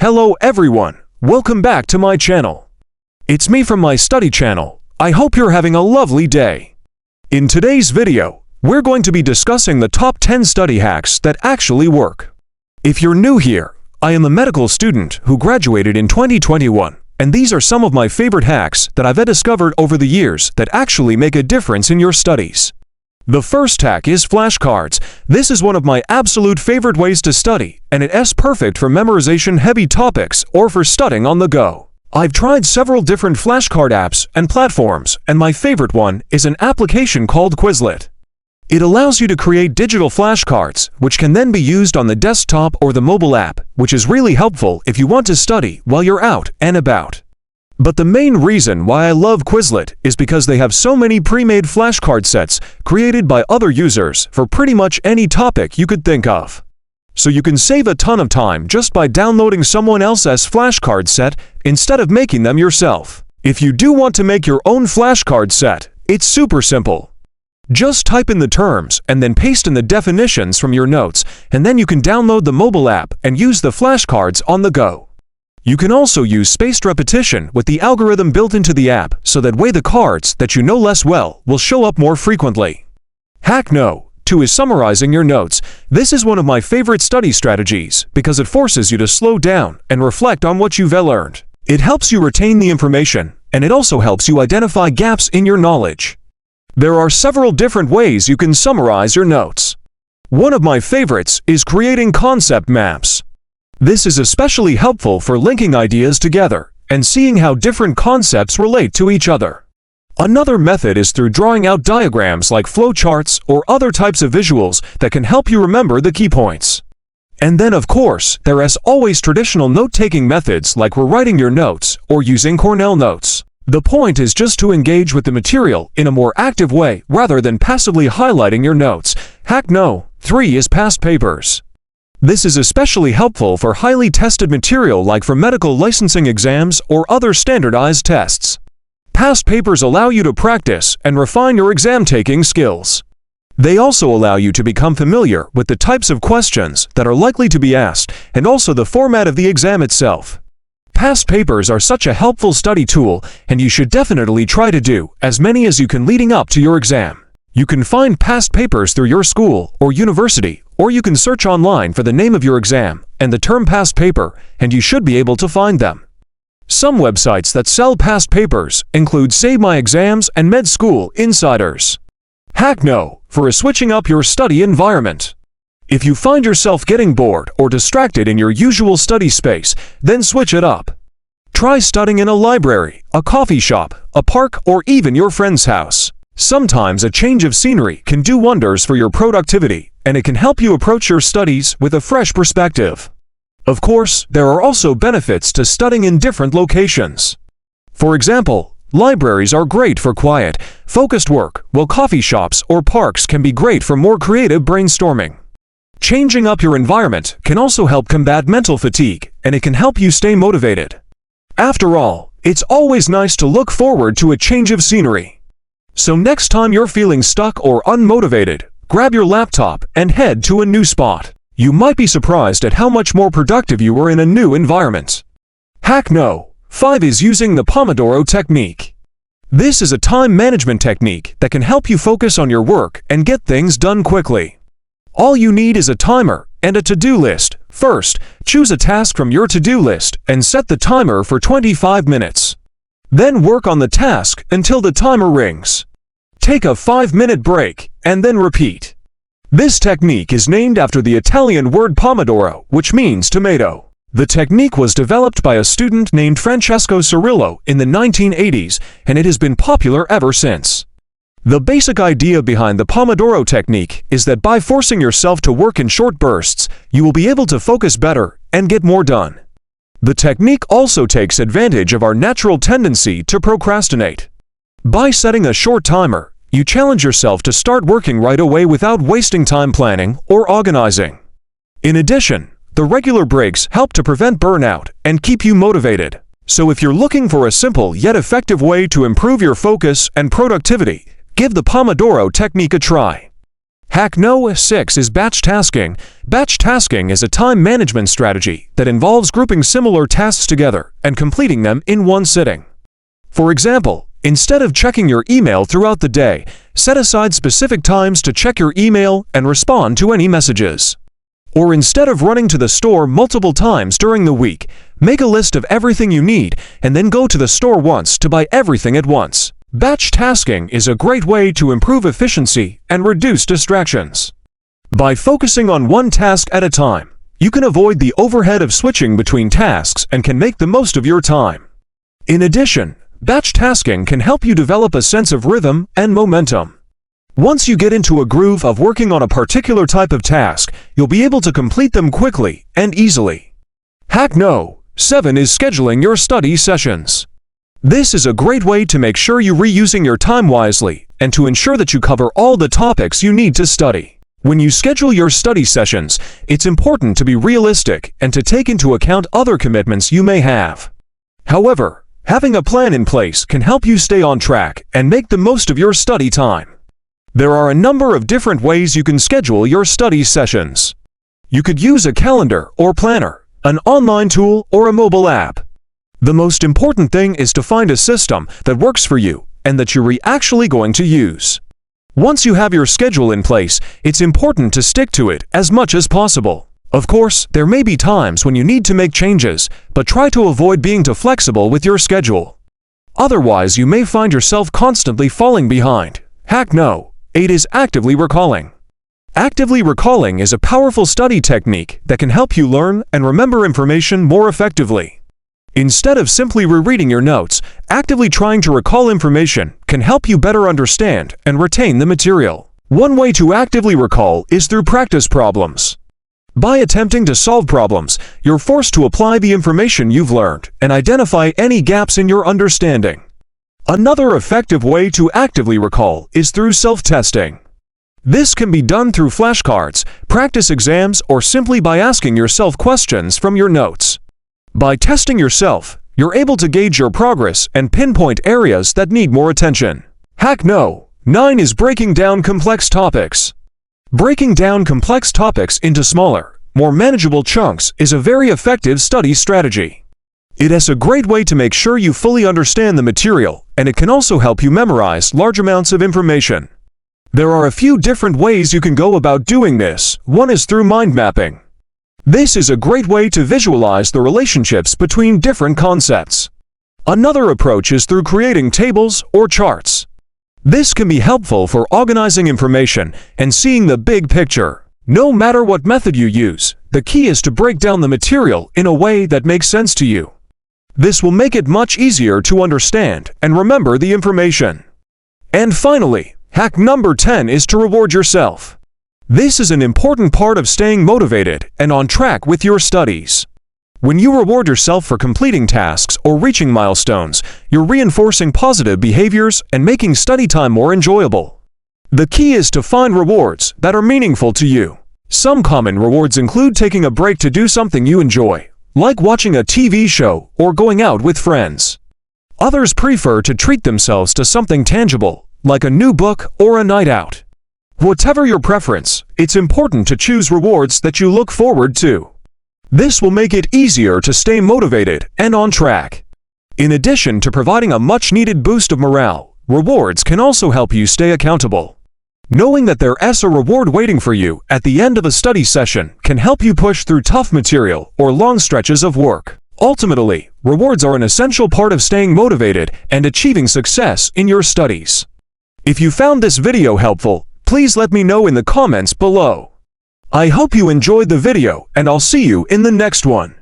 Hello everyone, welcome back to my channel. It's me from my study channel. I hope you're having a lovely day. In today's video, we're going to be discussing the top 10 study hacks that actually work. If you're new here, I am a medical student who graduated in 2021, and these are some of my favorite hacks that I've discovered over the years that actually make a difference in your studies. The first hack is flashcards. This is one of my absolute favorite ways to study, and it's perfect for memorization-heavy topics or for studying on the go. I've tried several different flashcard apps and platforms, and my favorite one is an application called Quizlet. It allows you to create digital flashcards, which can then be used on the desktop or the mobile app, which is really helpful if you want to study while you're out and about. But the main reason why I love Quizlet is because they have so many pre-made flashcard sets created by other users for pretty much any topic you could think of. So you can save a ton of time just by downloading someone else's flashcard set instead of making them yourself. If you do want to make your own flashcard set, it's super simple. Just type in the terms and then paste in the definitions from your notes, and then you can download the mobile app and use the flashcards on the go. You can also use spaced repetition with the algorithm built into the app so that way the cards that you know less well will show up more frequently. Hack No. 2 is summarizing your notes. This is one of my favorite study strategies because it forces you to slow down and reflect on what you've learned. It helps you retain the information, and it also helps you identify gaps in your knowledge. There are several different ways you can summarize your notes. One of my favorites is creating concept maps. This is especially helpful for linking ideas together and seeing how different concepts relate to each other. Another method is through drawing out diagrams like flowcharts or other types of visuals that can help you remember the key points. And then, of course, there is always traditional note-taking methods like rewriting your notes or using Cornell notes. The point is just to engage with the material in a more active way rather than passively highlighting your notes. Hack No. 3 is past papers. This is especially helpful for highly tested material like for medical licensing exams or other standardized tests. Past papers allow you to practice and refine your exam-taking skills. They also allow you to become familiar with the types of questions that are likely to be asked and also the format of the exam itself. Past papers are such a helpful study tool, and you should definitely try to do as many as you can leading up to your exam. You can find past papers through your school or university, or you can search online for the name of your exam and the term past paper, and you should be able to find them. Some websites that sell past papers include Save My Exams and Med School Insiders. Hack No. 4 is switching up your study environment. If you find yourself getting bored or distracted in your usual study space, then switch it up. Try studying in a library, a coffee shop, a park, or even your friend's house. Sometimes a change of scenery can do wonders for your productivity, and it can help you approach your studies with a fresh perspective. Of course, there are also benefits to studying in different locations. For example, libraries are great for quiet, focused work, while coffee shops or parks can be great for more creative brainstorming. Changing up your environment can also help combat mental fatigue, and it can help you stay motivated. After all, it's always nice to look forward to a change of scenery. So next time you're feeling stuck or unmotivated, grab your laptop and head to a new spot. You might be surprised at how much more productive you were in a new environment. Hack No. 5 is using the Pomodoro technique. This is a time management technique that can help you focus on your work and get things done quickly. All you need is a timer and a to-do list. First, choose a task from your to-do list and set the timer for 25 minutes. Then work on the task until the timer rings. Take a 5-minute break and then repeat. This technique is named after the Italian word pomodoro, which means tomato. The technique was developed by a student named Francesco Cirillo in the 1980s, and it has been popular ever since. The basic idea behind the Pomodoro technique is that by forcing yourself to work in short bursts, you will be able to focus better and get more done. The technique also takes advantage of our natural tendency to procrastinate. By setting a short timer, you challenge yourself to start working right away without wasting time planning or organizing. In addition, the regular breaks help to prevent burnout and keep you motivated. So if you're looking for a simple yet effective way to improve your focus and productivity, give the Pomodoro technique a try. Hack No. 6 is batch tasking. Batch tasking is a time management strategy that involves grouping similar tasks together and completing them in one sitting. For example, instead of checking your email throughout the day, set aside specific times to check your email and respond to any messages. Or instead of running to the store multiple times during the week, make a list of everything you need and then go to the store once to buy everything at once. Batch tasking is a great way to improve efficiency and reduce distractions. By focusing on one task at a time, you can avoid the overhead of switching between tasks and can make the most of your time. In addition, batch tasking can help you develop a sense of rhythm and momentum. Once you get into a groove of working on a particular type of task, you'll be able to complete them quickly and easily. Hack No. 7 is scheduling your study sessions. This is a great way to make sure you're reusing your time wisely and to ensure that you cover all the topics you need to study. When you schedule your study sessions, it's important to be realistic and to take into account other commitments you may have. However, having a plan in place can help you stay on track and make the most of your study time. There are a number of different ways you can schedule your study sessions. You could use a calendar or planner, an online tool, or a mobile app. The most important thing is to find a system that works for you and that you're actually going to use. Once you have your schedule in place, it's important to stick to it as much as possible. Of course, there may be times when you need to make changes, but try to avoid being too flexible with your schedule. Otherwise, you may find yourself constantly falling behind. Hack No. 8 is actively recalling. Actively recalling is a powerful study technique that can help you learn and remember information more effectively. Instead of simply rereading your notes, actively trying to recall information can help you better understand and retain the material. One way to actively recall is through practice problems. By attempting to solve problems, you're forced to apply the information you've learned and identify any gaps in your understanding. Another effective way to actively recall is through self-testing. This can be done through flashcards, practice exams, or simply by asking yourself questions from your notes. By testing yourself, you're able to gauge your progress and pinpoint areas that need more attention. Hack No. 9 is breaking down complex topics. Breaking down complex topics into smaller, more manageable chunks is a very effective study strategy. It is a great way to make sure you fully understand the material, and it can also help you memorize large amounts of information. There are a few different ways you can go about doing this. One is through mind mapping. This is a great way to visualize the relationships between different concepts. Another approach is through creating tables or charts. This can be helpful for organizing information and seeing the big picture. No matter what method you use, the key is to break down the material in a way that makes sense to you. This will make it much easier to understand and remember the information. And finally, hack number 10 is to reward yourself. This is an important part of staying motivated and on track with your studies. When you reward yourself for completing tasks or reaching milestones, you're reinforcing positive behaviors and making study time more enjoyable. The key is to find rewards that are meaningful to you. Some common rewards include taking a break to do something you enjoy, like watching a TV show or going out with friends. Others prefer to treat themselves to something tangible, like a new book or a night out. Whatever your preference, it's important to choose rewards that you look forward to. This will make it easier to stay motivated and on track. In addition to providing a much-needed boost of morale, rewards can also help you stay accountable. Knowing that there's a reward waiting for you at the end of a study session can help you push through tough material or long stretches of work. Ultimately, rewards are an essential part of staying motivated and achieving success in your studies. If you found this video helpful, please let me know in the comments below. I hope you enjoyed the video, and I'll see you in the next one.